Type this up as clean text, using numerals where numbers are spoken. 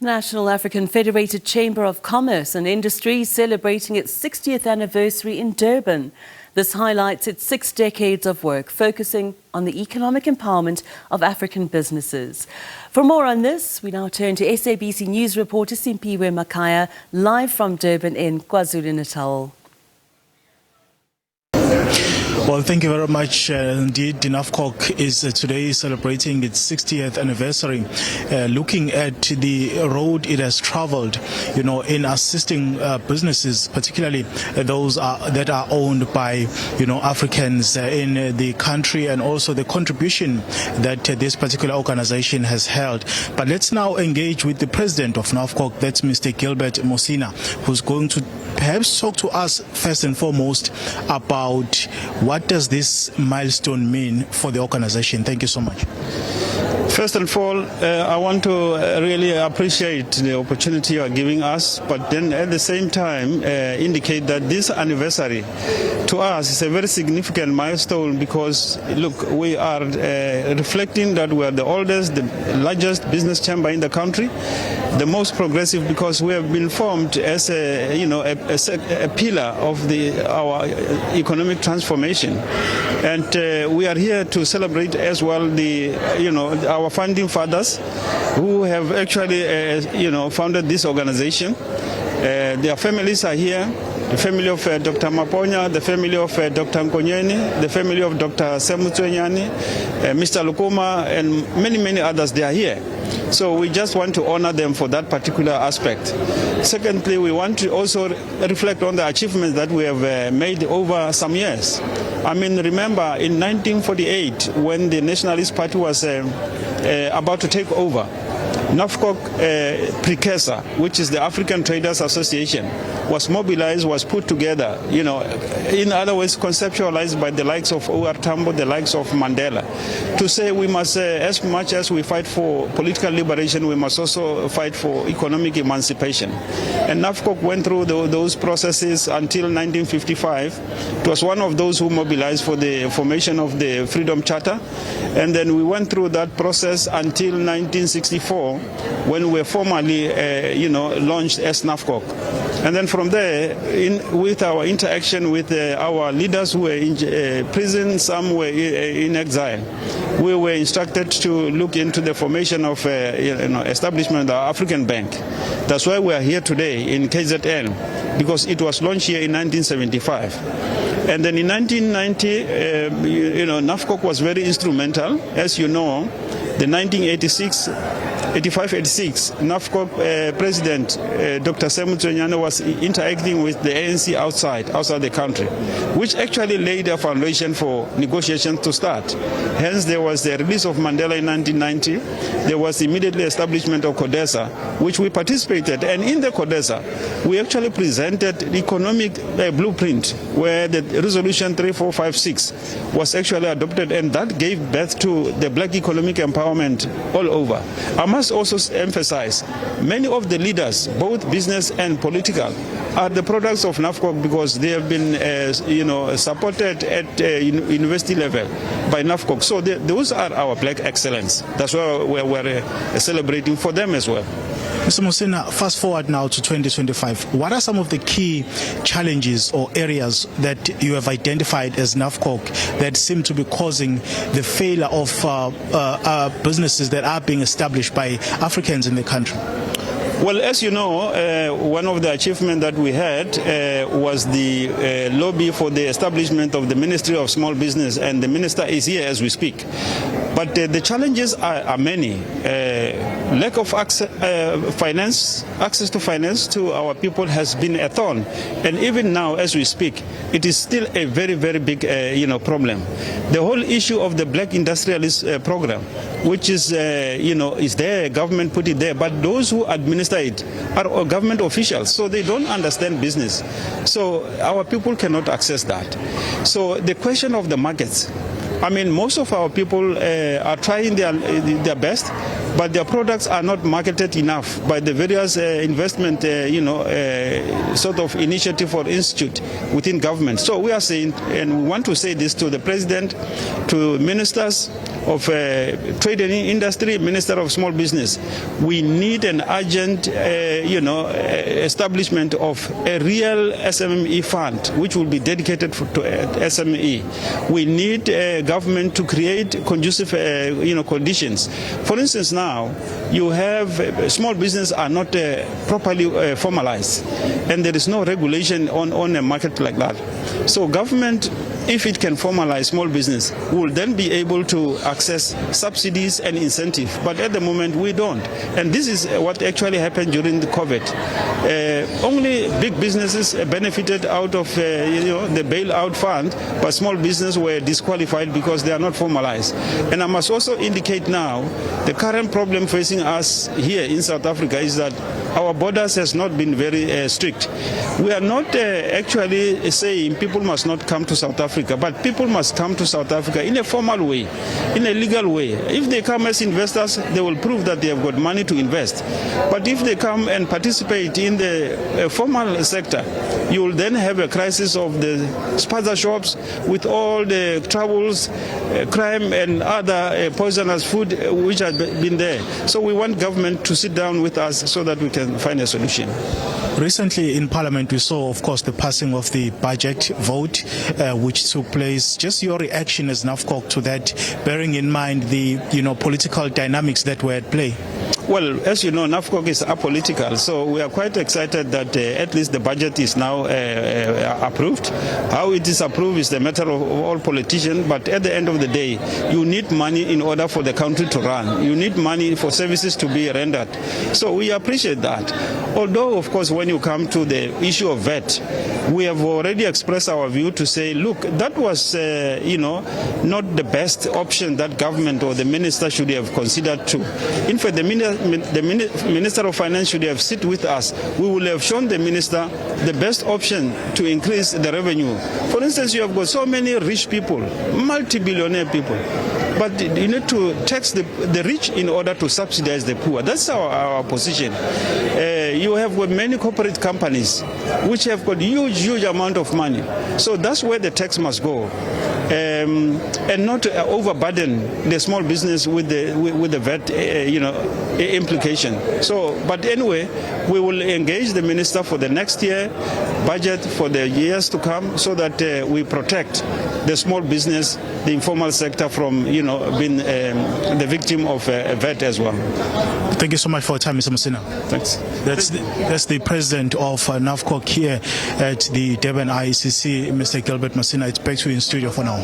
National African Federated Chamber of Commerce and Industry celebrating its 60th anniversary in Durban. This highlights its 6 decades of work focusing on the economic empowerment of African businesses. For more on this, we now turn to SABC News reporter Simphiwe Makhaya, live from Durban in KwaZulu-Natal. Well, thank you very much. Indeed, NAFCOC is today celebrating its 60th anniversary, looking at the road it has traveled, in assisting businesses, particularly those that are owned by, Africans in the country, and also the contribution that this particular organization has held. But let's now engage with the president of NAFCOC, that's Mr. Gilbert Mosina, who's going to perhaps talk to us first and foremost about what does this milestone mean for the organization. Thank you so much. First and foremost, I want to really appreciate the opportunity you are giving us, but then at the same time indicate that this anniversary to us is a very significant milestone because, look, we are reflecting that we are the oldest, the largest business chamber in the country, the most progressive because we have been formed as a pillar of our economic transformation. And we are here to celebrate as well our founding fathers who have actually, founded this organization. Their families are here. The family of Dr. Maponya, the family of Dr. Nkonyeni, the family of Dr. Semutwenyani, Mr. Lukuma, and many, many others, they are here. So we just want to honor them for that particular aspect. Secondly, we want to also reflect on the achievements that we have made over some years. I mean, remember in 1948, when the Nationalist Party was about to take over, NAFCOC precursor, which is the African Traders Association, was mobilized, was put together, in other words, conceptualized by the likes of O.R. Tambo, the likes of Mandela, to say we must, as much as we fight for political liberation, we must also fight for economic emancipation. And NAFCOC went through those processes until 1955. It was one of those who mobilized for the formation of the Freedom Charter. And then we went through that process until 1964, when we were formally, launched as NAFCOC. And then from there, with our interaction with our leaders who were in prison, some were in exile, we were instructed to look into the formation of establishment of the African Bank. That's why we are here today in KZN, because it was launched here in 1975. And then in 1990, NAFCOC was very instrumental. As you know, the 1985-86, NAFCOC President Dr. Semutwenyani was interacting with the ANC outside the country, which actually laid a foundation for negotiations to start. Hence, there was the release of Mandela in 1990. There was immediately establishment of CODESA, which we participated. And in the CODESA, we actually presented the economic blueprint where the resolution 3456 was actually adopted, and that gave birth to the black economic empowerment all over. I must also emphasize, many of the leaders, both business and political, are the products of NAFCOC because they have been, supported at university level by NAFCOC. So those are our black excellence. That's why we're celebrating for them as well. Mr. Mosina, fast forward now to 2025. What are some of the key challenges or areas that you have identified as NAFCOC that seem to be causing the failure of businesses that are being established by Africans in the country? Well, as you know, one of the achievements that we had was the lobby for the establishment of the Ministry of Small Business, and the minister is here as we speak. But the challenges are many. Lack of access to finance to our people has been a thorn. And even now, as we speak, it is still a very, very big problem. The whole issue of the Black Industrialist Program, which is, is there, government put it there, but those who administer it are government officials, so they don't understand business. So our people cannot access that. So the question of the markets, I mean, most of our people are trying their best. but their products are not marketed enough by the various investment, sort of initiative or institute within government. So we are saying, and we want to say this to the President, to ministers of trade and industry, Minister of Small Business. We need an urgent, establishment of a real SME fund, which will be dedicated to SME. We need government to create conducive, conditions. For instance, now you have small business are not properly formalized, and there is no regulation on a market like that. So government, if it can formalize small business, will then be able to access subsidies and incentive. But at the moment, we don't. And this is what actually happened during the COVID. Only big businesses benefited out of the bailout fund, but small businesses were disqualified because they are not formalized. And I must also indicate now, the current problem facing us here in South Africa is that our borders has not been very strict. We are not actually saying people must not come to South Africa, but people must come to South Africa in a formal way, in a legal way. If they come as investors, they will prove that they have got money to invest. But if they come and participate in the formal sector, you will then have a crisis of the spaza shops with all the troubles, crime and other poisonous food which have been there. So we want government to sit down with us so that we can find a solution. Recently in Parliament, we saw, of course, the passing of the budget vote, which took place. Just your reaction as NAFCOC to that, bearing in mind the political dynamics that were at play. Well, as you know, NAFCOC is apolitical, so we are quite excited that at least the budget is now approved. How it is approved is the matter of all politicians, but at the end of the day, you need money in order for the country to run. You need money for services to be rendered. So we appreciate that. Although, of course, when you come to the issue of VAT, we have already expressed our view to say, look, that was, not the best option that government or the minister should have considered too. In fact, the Minister of Finance should have sit with us. We will have shown the minister the best option to increase the revenue. For instance, you have got so many rich people, multi-billionaire people, but you need to tax the rich in order to subsidize the poor. That's our position. You have got many corporate companies which have got huge amount of money. So that's where the tax must go. And not to overburden the small business with the VAT, implication. So, but anyway, we will engage the minister for the next year budget for the years to come, so that we protect the small business, the informal sector from, being the victim of VAT as well. Thank you so much for your time, Mr. Masina. Thanks. That's the president of NAFCOC here at the Durban IECC, Mr. Gilbert Masina. It's back to you in studio for now.